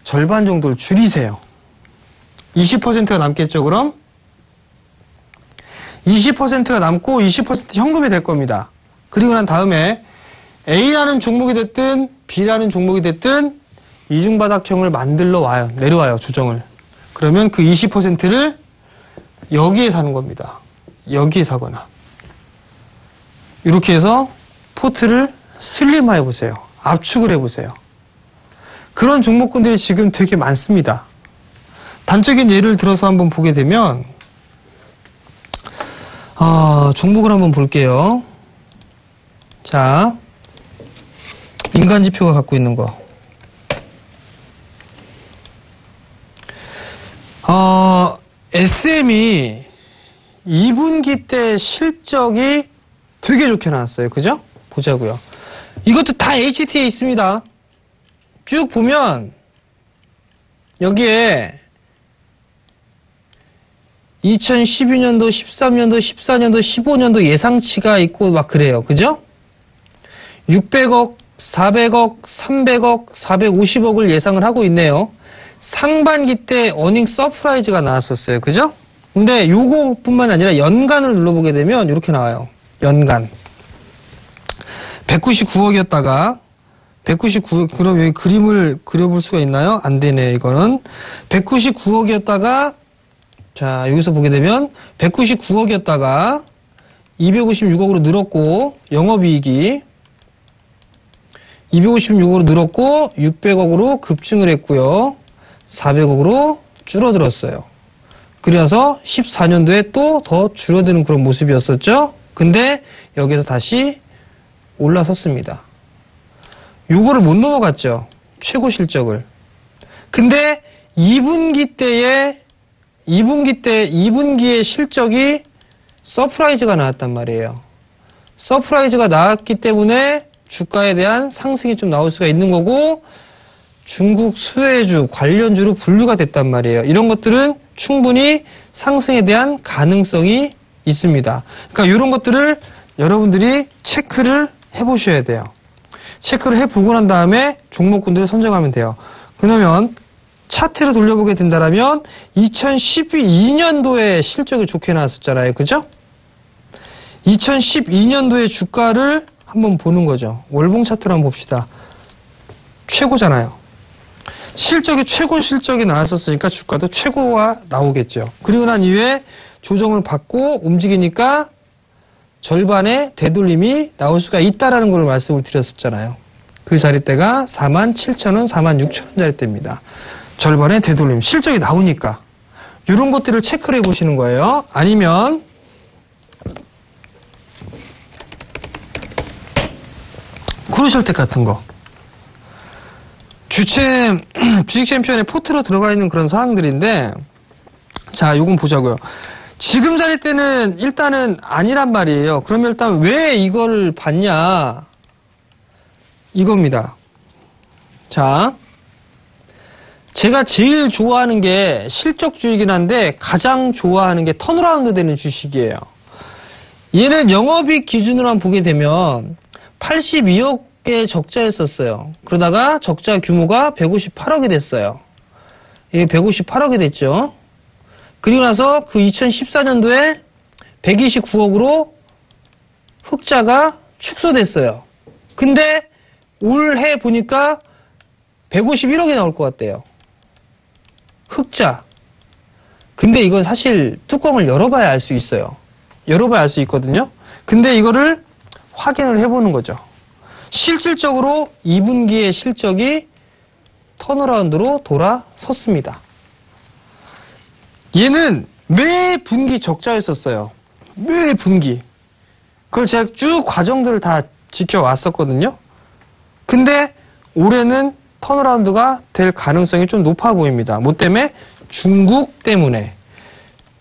절반 정도를 줄이세요. 20%가 남겠죠, 그럼? 20%가 남고 20% 현금이 될 겁니다. 그리고 난 다음에 A라는 종목이 됐든 B라는 종목이 됐든 이중바닥형을 만들러 와요. 내려와요, 조정을. 그러면 그 20%를 여기에 사는 겁니다. 여기에 사거나. 이렇게 해서 포트를 슬림화해 보세요. 압축을 해보세요. 그런 종목군들이 지금 되게 많습니다. 단적인 예를 들어서 한번 보게 되면 종목을 한번 볼게요. 자, 민간지표가 갖고 있는 거. SM이 2분기 때 실적이 되게 좋게 나왔어요. 그죠? 보자고요. 이것도 다 HT에 있습니다. 쭉 보면 여기에 2012년도, 13년도, 14년도, 15년도 예상치가 있고 막 그래요. 그죠? 600억, 400억, 300억, 450억을 예상을 하고 있네요. 상반기 때 어닝 서프라이즈가 나왔었어요. 그죠? 근데 요거뿐만 아니라 연간을 눌러보게 되면 이렇게 나와요. 연간. 199억이었다가 199억, 그럼 여기 그림을 그려볼 수가 있나요? 안 되네요, 이거는. 199억이었다가 자, 여기서 보게 되면 199억이었다가 256억으로 늘었고 영업이익이 256억으로 늘었고 600억으로 급증을 했고요. 400억으로 줄어들었어요. 그래서 14년도에 또 더 줄어드는 그런 모습이었었죠. 근데 여기서 다시 올라섰습니다. 요거를 못 넘어갔죠. 최고 실적을. 근데 2분기의 실적이 서프라이즈가 나왔단 말이에요. 서프라이즈가 나왔기 때문에 주가에 대한 상승이 좀 나올 수가 있는 거고 중국 수혜주, 관련주로 분류가 됐단 말이에요. 이런 것들은 충분히 상승에 대한 가능성이 있습니다. 그러니까 이런 것들을 여러분들이 체크를 해보셔야 돼요. 체크를 해보고 난 다음에 종목군들을 선정하면 돼요. 그러면 차트를 돌려보게 된다면 2012년도에 실적이 좋게 나왔었잖아요. 그죠? 2012년도의 주가를 한번 보는 거죠. 월봉 차트를 한번 봅시다. 최고잖아요. 실적이 최고 실적이 나왔었으니까 주가도 최고가 나오겠죠. 그리고 난 이후에 조정을 받고 움직이니까 절반의 되돌림이 나올 수가 있다라는 걸 말씀을 드렸었잖아요. 그 자리대가 47,000원, 46,000원 자리대입니다. 절반의 되돌림, 실적이 나오니까 이런 것들을 체크를 해보시는 거예요. 아니면 크루셜텍 같은 거. 주식 챔피언의 포트로 들어가 있는 그런 사항들인데, 자, 요건 보자고요. 지금 자리대는 일단은 아니란 말이에요. 그러면 일단 왜 이걸 봤냐? 이겁니다. 자, 제가 제일 좋아하는 게 실적주이긴 한데 가장 좋아하는 게 턴어라운드 되는 주식이에요. 얘는 영업이익 기준으로만 보게 되면 82억의 적자였었어요. 그러다가 적자 규모가 158억이 됐어요. 이게 158억이 됐죠. 그리고 나서 그 2014년도에 129억으로 흑자가 축소됐어요. 근데 올해 보니까 151억이 나올 것 같대요. 흑자. 근데 이건 사실 뚜껑을 열어봐야 알 수 있어요. 열어봐야 알 수 있거든요. 근데 이거를 확인을 해보는 거죠. 실질적으로 2분기의 실적이 턴어라운드로 돌아섰습니다. 얘는 매 분기 적자였었어요. 매 분기. 그걸 제가 쭉 과정들을 다 지켜왔었거든요. 근데 올해는 턴어라운드가 될 가능성이 좀 높아 보입니다. 뭐 때문에? 중국 때문에.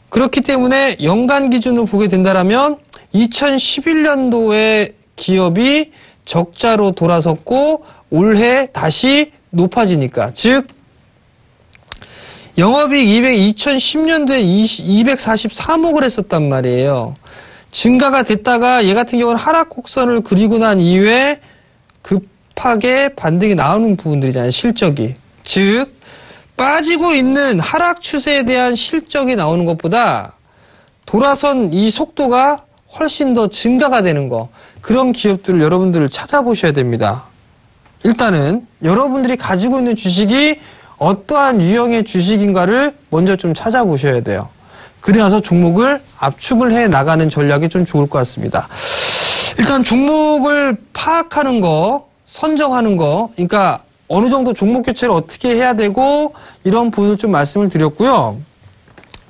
그렇기 때문에 연간 기준으로 보게 된다면 2011년도에 기업이 적자로 돌아섰고 올해 다시 높아지니까, 즉 영업이익 2010년도에 243억을 했었단 말이에요. 증가가 됐다가 얘 같은 경우는 하락 곡선을 그리고 난 이후에 급하게 반등이 나오는 부분들이잖아요. 실적이. 즉 빠지고 있는 하락 추세에 대한 실적이 나오는 것보다 돌아선 이 속도가 훨씬 더 증가가 되는 거, 그런 기업들을 여러분들 찾아보셔야 됩니다. 일단은 여러분들이 가지고 있는 주식이 어떠한 유형의 주식인가를 먼저 좀 찾아보셔야 돼요. 그리고 나서 종목을 압축을 해 나가는 전략이 좀 좋을 것 같습니다. 일단 종목을 파악하는 거, 선정하는 거, 그러니까 어느 정도 종목 교체를 어떻게 해야 되고 이런 부분을 좀 말씀을 드렸고요.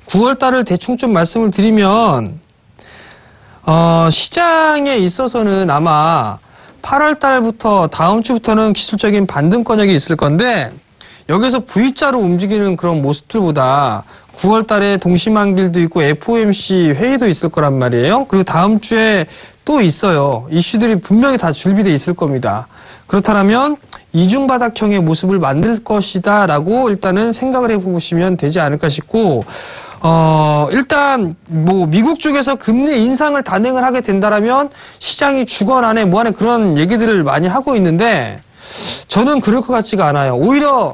9월달을 대충 좀 말씀을 드리면 시장에 있어서는 아마 8월달부터 다음 주부터는 기술적인 반등권역이 있을 건데, 여기서 V자로 움직이는 그런 모습들보다 9월달에 동시만길도 있고 FOMC 회의도 있을 거란 말이에요. 그리고 다음 주에 또 있어요. 이슈들이 분명히 다 준비되어 있을 겁니다. 그렇다면 이중바닥형의 모습을 만들 것이다 라고 일단은 생각을 해보시면 되지 않을까 싶고, 일단 뭐 미국 쪽에서 금리 인상을 단행을 하게 된다라면 시장이 주거나네 뭐하네 그런 얘기들을 많이 하고 있는데, 저는 그럴 것 같지가 않아요. 오히려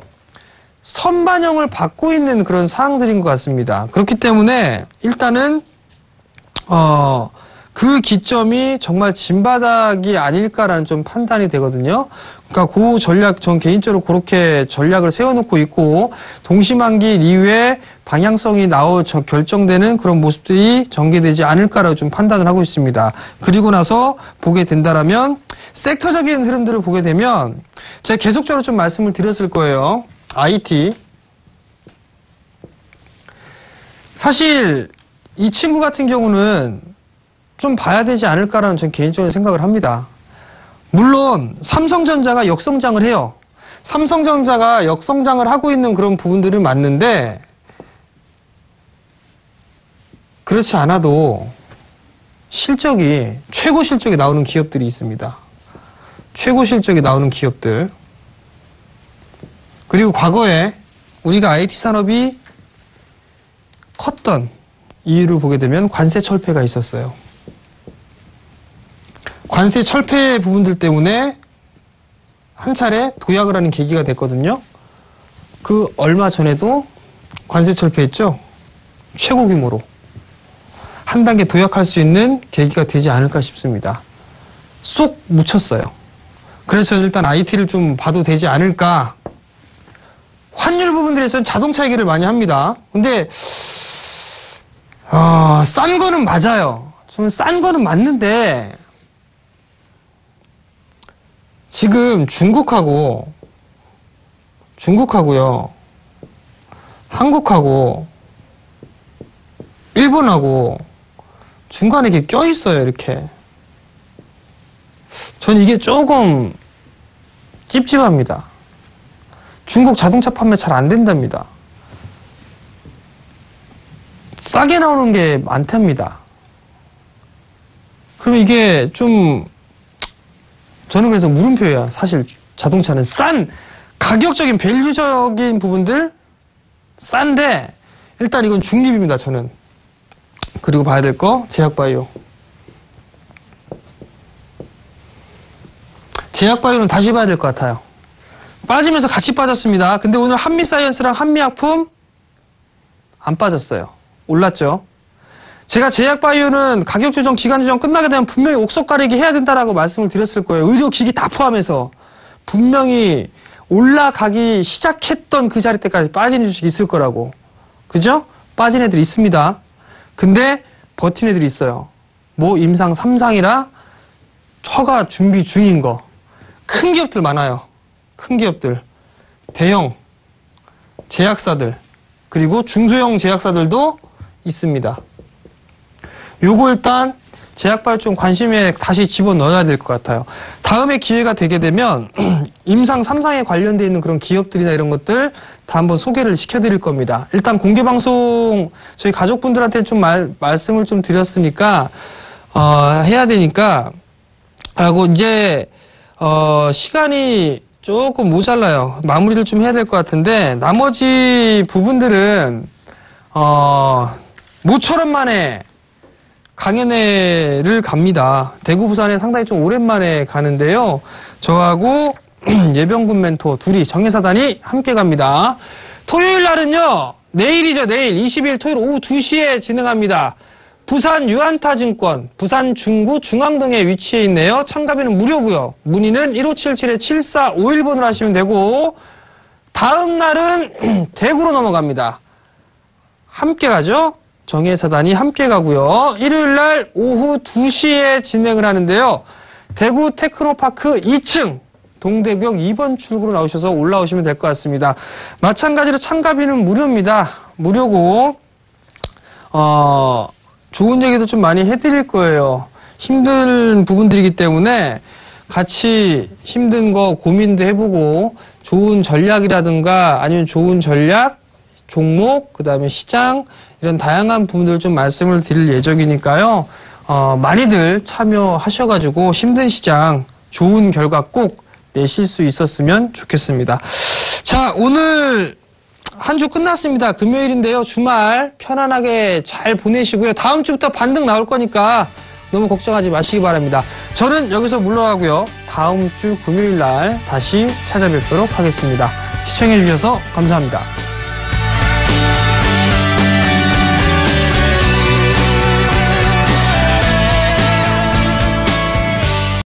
선반영을 받고 있는 그런 사항들인 것 같습니다. 그렇기 때문에 일단은 그 기점이 정말 진바닥이 아닐까라는 좀 판단이 되거든요. 그러니까 그 전략, 전 개인적으로 그렇게 전략을 세워놓고 있고, 동시만기 이후에 방향성이 결정되는 그런 모습들이 전개되지 않을까라고 좀 판단을 하고 있습니다. 그리고 나서 보게 된다라면 섹터적인 흐름들을 보게 되면 제가 계속적으로 좀 말씀을 드렸을 거예요. IT. 사실 이 친구 같은 경우는 좀 봐야 되지 않을까라는 전 개인적으로 생각을 합니다. 물론 삼성전자가 역성장을 해요. 삼성전자가 역성장을 하고 있는 그런 부분들은 맞는데, 그렇지 않아도 실적이 최고 실적이 나오는 기업들이 있습니다. 최고 실적이 나오는 기업들. 그리고 과거에 우리가 IT 산업이 컸던 이유를 보게 되면 관세 철폐가 있었어요. 관세 철폐 부분들 때문에 한 차례 도약을 하는 계기가 됐거든요. 그 얼마 전에도 관세 철폐했죠. 최고 규모로. 한 단계 도약할 수 있는 계기가 되지 않을까 싶습니다. 쏙 묻혔어요. 그래서 일단 IT를 좀 봐도 되지 않을까. 환율 부분들에서는 자동차 얘기를 많이 합니다. 근데 싼 거는 맞아요. 좀 싼 거는 맞는데 지금 중국하고요, 한국하고 일본하고 중간에 이렇게 껴있어요, 이렇게. 전 이게 조금 찝찝합니다. 중국 자동차 판매 잘 안 된답니다. 싸게 나오는 게 많답니다. 그러면 이게 좀, 저는 그래서 물음표예요. 사실 자동차는 싼, 가격적인, 밸류적인 부분들 싼데, 일단 이건 중립입니다, 저는. 그리고 봐야 될 거, 제약바이오. 제약바이오는 다시 봐야 될 것 같아요. 빠지면서 같이 빠졌습니다. 근데 오늘 한미사이언스랑 한미약품 안 빠졌어요. 올랐죠. 제가 제약바이오는 가격 조정, 기간 조정 끝나게 되면 분명히 옥석 가리기 해야 된다라고 말씀을 드렸을 거예요. 의료기기 다 포함해서. 분명히 올라가기 시작했던 그 자리 때까지 빠진 주식이 있을 거라고. 그죠? 빠진 애들이 있습니다. 근데 버틴 애들이 있어요. 뭐 임상 3상이라 허가 준비 중인 거. 큰 기업들 많아요. 큰 기업들. 대형 제약사들. 그리고 중소형 제약사들도 있습니다. 요거 일단 제약바이오 좀 관심에 다시 집어넣어야 될 것 같아요. 다음에 기회가 되게 되면 임상 3상에 관련되어 있는 그런 기업들이나 이런 것들 다 한번 소개를 시켜드릴 겁니다. 일단 공개방송 저희 가족분들한테 좀 말씀을 좀 드렸으니까 해야 되니까 하고 이제 시간이 조금 모자라요. 마무리를 좀 해야 될 것 같은데 나머지 부분들은 모처럼 만에 강연회를 갑니다. 대구, 부산에 상당히 좀 오랜만에 가는데요. 저하고 예병군 멘토 둘이 정예사단이 함께 갑니다. 토요일 날은요. 내일이죠. 내일 20일 토요일 오후 2시에 진행합니다. 부산 유안타증권, 부산 중구 중앙동에 위치해 있네요. 참가비는 무료고요. 문의는 1577-7451번으로 하시면 되고 다음 날은 대구로 넘어갑니다. 함께 가죠. 정예사단이 함께 가고요. 일요일 날 오후 2시에 진행을 하는데요. 대구 테크노파크 2층 동대구역 2번 출구로 나오셔서 올라오시면 될 것 같습니다. 마찬가지로 참가비는 무료입니다. 무료고 좋은 얘기도 좀 많이 해드릴 거예요. 힘든 부분들이기 때문에 같이 힘든 거 고민도 해보고 좋은 전략이라든가 아니면 좋은 전략, 종목, 그 다음에 시장 이런 다양한 부분들을 좀 말씀을 드릴 예정이니까요. 많이들 참여하셔가지고 힘든 시장 좋은 결과 꼭 내실 수 있었으면 좋겠습니다. 자, 오늘 한 주 끝났습니다. 금요일인데요. 주말 편안하게 잘 보내시고요. 다음 주부터 반등 나올 거니까 너무 걱정하지 마시기 바랍니다. 저는 여기서 물러가고요. 다음 주 금요일 날 다시 찾아뵙도록 하겠습니다. 시청해 주셔서 감사합니다.